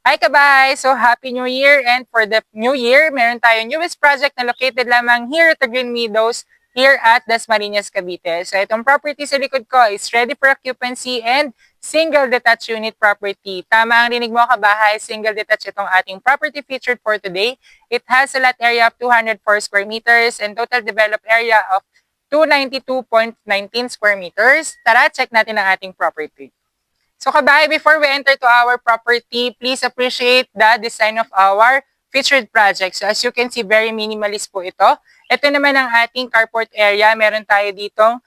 Hi kabahay! So Happy New Year, and for the New Year, meron tayong newest project na located lamang here at the Green Meadows here at Dasmariñas, Cavite. So itong property sa likod ko is ready for occupancy and single detached unit property. Tama ang rinig mo kabahay, single detached itong ating property featured for today. It has a lot area of 204 square meters and total developed area of 292.19 square meters. Tara, check natin ang ating property. So kabahay, before we enter to our property, please appreciate the design of our featured project. So as you can see, very minimalist po ito. Ito naman ang ating carport area. Meron tayo ditong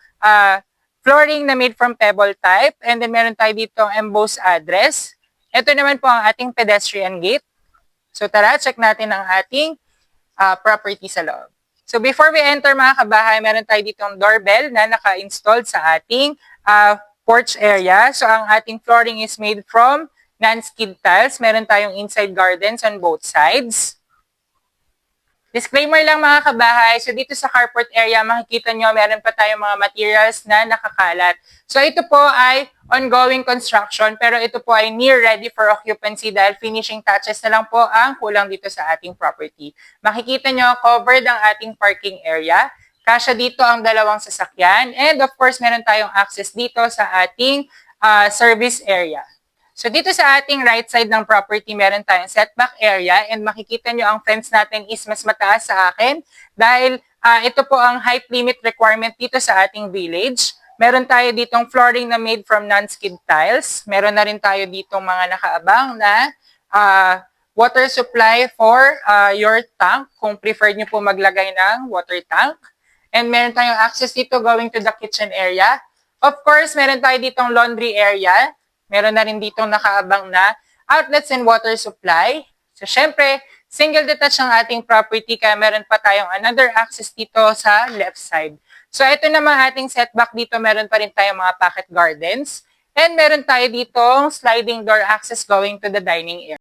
flooring na made from pebble type. And then meron tayo ditong embossed address. Ito naman po ang ating pedestrian gate. So tara, check natin ang ating property sa loob. So before we enter mga kabahay, meron tayo ditong doorbell na naka-installed sa ating porch area. So ang ating flooring is made from non-skid tiles. Meron tayong inside gardens on both sides. Disclaimer lang mga kabahay, so dito sa carport area, makikita nyo meron pa tayong mga materials na nakakalat. So ito po ay ongoing construction, pero ito po ay near ready for occupancy dahil finishing touches na lang po ang kulang dito sa ating property. Makikita nyo, covered ang ating parking area. Kasya dito ang dalawang sasakyan. And of course, meron tayong access dito sa ating service area. So dito sa ating right side ng property, meron tayong setback area and makikita nyo ang fence natin is mas mataas sa akin dahil ito po ang height limit requirement dito sa ating village. Meron tayo ditong flooring na made from non-skid tiles. Meron na rin tayo ditong mga nakaabang na water supply for your tank kung preferred nyo po maglagay ng water tank. And meron tayong access dito going to the kitchen area. Of course, meron tayo ditong laundry area. Meron na rin ditong nakaabang na outlets and water supply. So, syempre, single detached ang ating property kaya meron pa tayong another access dito sa left side. So, ito naman ating setback dito. Meron pa rin tayong mga pocket gardens. And meron tayo ditong sliding door access going to the dining area.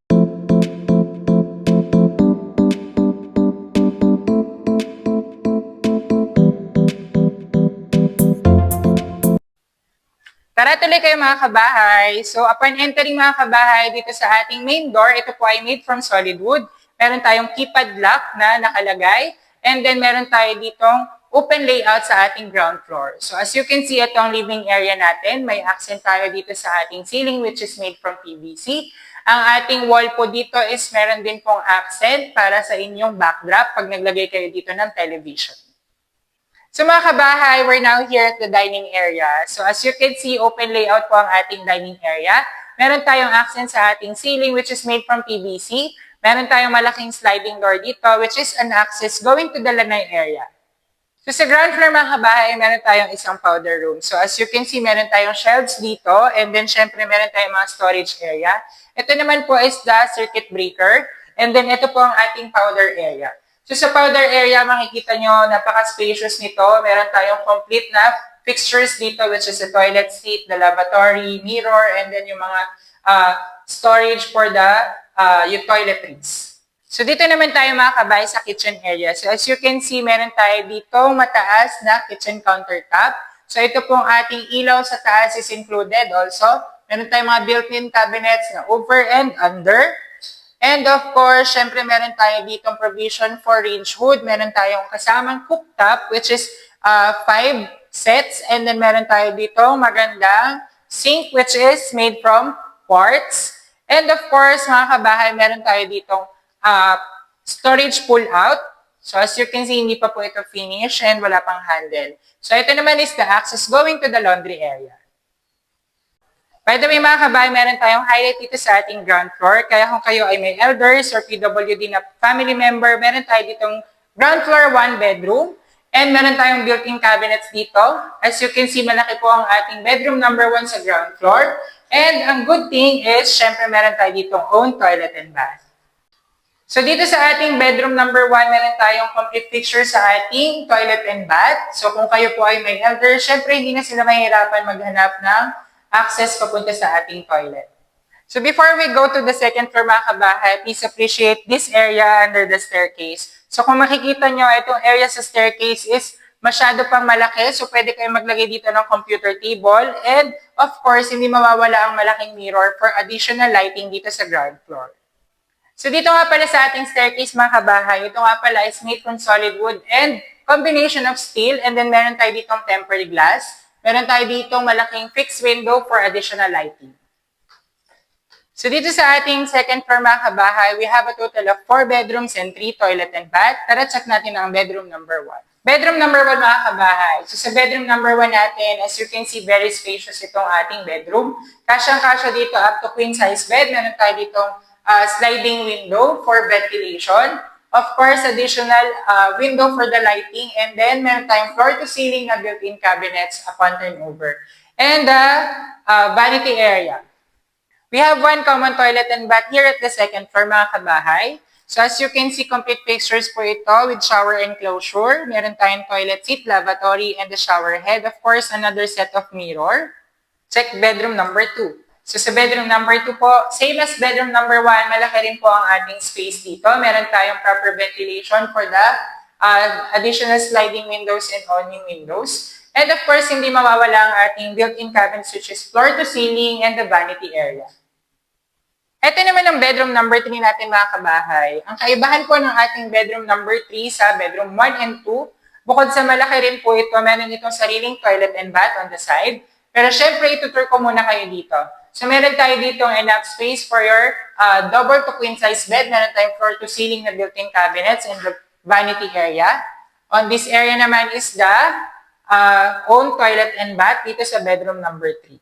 Tara tuloy kayo mga kabahay. So upon entering mga kabahay dito sa ating main door, ito po ay made from solid wood. Meron tayong keypad lock na nakalagay. And then meron tayo ditong open layout sa ating ground floor. So as you can see, ito ang living area natin. May accent tayo dito sa ating ceiling which is made from PVC. Ang ating wall po dito is meron din pong accent para sa inyong backdrop pag naglagay kayo dito ng television. So mga kabahay, we're now here at the dining area. So as you can see, open layout po ang ating dining area. Meron tayong accent sa ating ceiling which is made from PVC. Meron tayong malaking sliding door dito which is an access going to the lanay area. So sa ground floor mga kabahay, meron tayong isang powder room. So as you can see, meron tayong shelves dito and then syempre meron tayong mga storage area. Ito naman po is the circuit breaker and then ito po ang ating powder area. So sa powder area, makikita nyo, napaka-spacious nito. Meron tayong complete na fixtures dito which is the toilet seat, the lavatory, mirror, and then yung mga storage for the yung toiletries. So dito naman tayo mga kabay sa kitchen area. So as you can see, meron tayo dito mataas na kitchen countertop. So ito pong ating ilaw sa taas is included also. Meron tayong mga built-in cabinets na over and under. And of course, syempre meron tayo ditong provision for range hood. Meron tayong kasamang cooktop which is 5 sets. And then meron tayo ditong magandang sink which is made from quartz. And of course, mga kabahay, meron tayo ditong storage pull-out. So as you can see, hindi pa po ito finish and wala pang handle. So ito naman is the access going to the laundry area. By the way mga kabahay, meron tayong highlight dito sa ating ground floor. Kaya kung kayo ay may elders or PWD na family member, meron tayo ditong ground floor 1 bedroom. And meron tayong built-in cabinets dito. As you can see, malaki po ang ating bedroom number 1 sa ground floor. And ang good thing is, syempre meron tayo ditong own toilet and bath. So dito sa ating bedroom number 1, meron tayong complete picture sa ating toilet and bath. So kung kayo po ay may elders, syempre hindi na sila mahirapan maghanap ng access papunta sa ating toilet. So before we go to the second floor mga kabahay, please appreciate this area under the staircase. So kung makikita nyo, itong area sa staircase is masyado pang malaki. So pwede kayong maglagay dito ng computer table. And of course, hindi mawawala ang malaking mirror for additional lighting dito sa ground floor. So dito nga pala sa ating staircase mga kabahay, ito nga pala is made from solid wood and combination of steel, and then meron tayo ditong tempered glass. Meron tayo ditong malaking fixed window for additional lighting. So dito sa ating second floor mga kabahay, we have a total of 4 bedrooms and 3 toilet and bath. Tara check natin ang bedroom number 1. Bedroom number 1 mga kabahay. So sa bedroom number 1 natin, as you can see, very spacious itong ating bedroom. Kasyang-kasya dito up to queen size bed. Meron tayo ditong sliding window for ventilation. Of course, additional window for the lighting. And then, meron tayong floor-to-ceiling na built-in cabinets upon turnover. And the vanity area. We have one common toilet and bath here at the second floor, mga kabahay. So, as you can see, complete pictures po ito with shower enclosure. Meron tayong toilet seat, lavatory, and the shower head. Of course, another set of mirror. Check bedroom number 2. So, sa bedroom number 2 po, same as bedroom number 1, malaki rin po ang ating space dito. Meron tayong proper ventilation for the additional sliding windows and awning windows. And of course, hindi mawawala ang ating built-in cabinets, which is floor to ceiling and the vanity area. Ito naman ang bedroom number 3 natin mga kabahay. Ang kaibahan po ng ating bedroom number 3 sa bedroom 1 and 2, bukod sa malaki rin po ito, meron itong sariling toilet and bath on the side. Pero syempre, itutur ko muna kayo dito. So, meron tayo dito enough space for your double to queen size bed. Meron tayong floor to ceiling na built-in cabinets and the vanity area. On this area naman is the own toilet and bath dito sa bedroom number 3.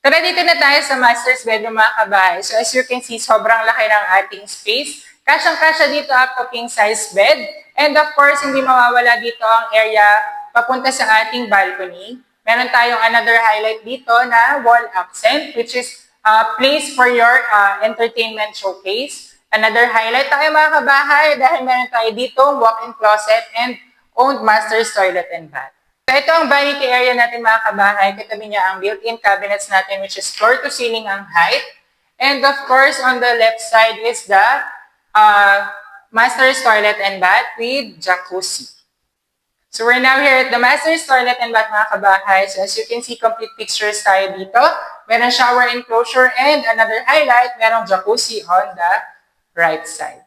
Tara, dito na tayo sa master's bedroom mga kabahay. So, as you can see, sobrang laki ng ating space. Kasyang-kasya dito up to king size bed. And of course, hindi mawawala dito ang area papunta sa ating balcony. Meron tayong another highlight dito na wall accent, which is place for your entertainment showcase. Another highlight tayo mga kabahay dahil meron tayo dito walk-in closet and owned master's toilet and bath. So ito ang vanity area natin mga kabahay. Katabi niya ang built-in cabinets natin, which is floor to ceiling ang height. And of course, on the left side is the master's toilet and bath with jacuzzi. So we're now here at the master's toilet and bath mga kabahay. So as you can see, complete pictures tayo dito. Meron shower enclosure and another highlight, merong jacuzzi on the right side.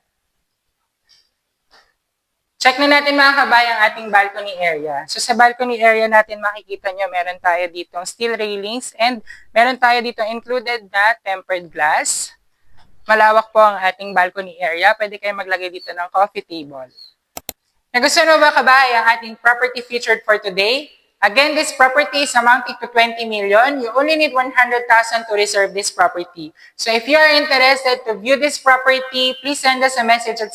Check na natin mga kabahay ang ating balcony area. So sa balcony area natin makikita nyo, meron tayo ditong steel railings and meron tayo dito included na tempered glass. Malawak po ang ating balcony area. Pwede kayo maglagay dito ng coffee table. Nagustuhan mo ba kabahay ang ating property featured for today? Again, this property is amounting to 20 million. You only need 100,000 to reserve this property. So if you are interested to view this property, please send us a message at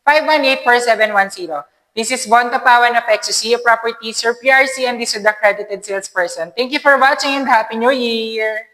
0916-518-4710. This is Bon Tapawan of Exosia Properties, your PRC, and this is the accredited salesperson. Thank you for watching and Happy New Year!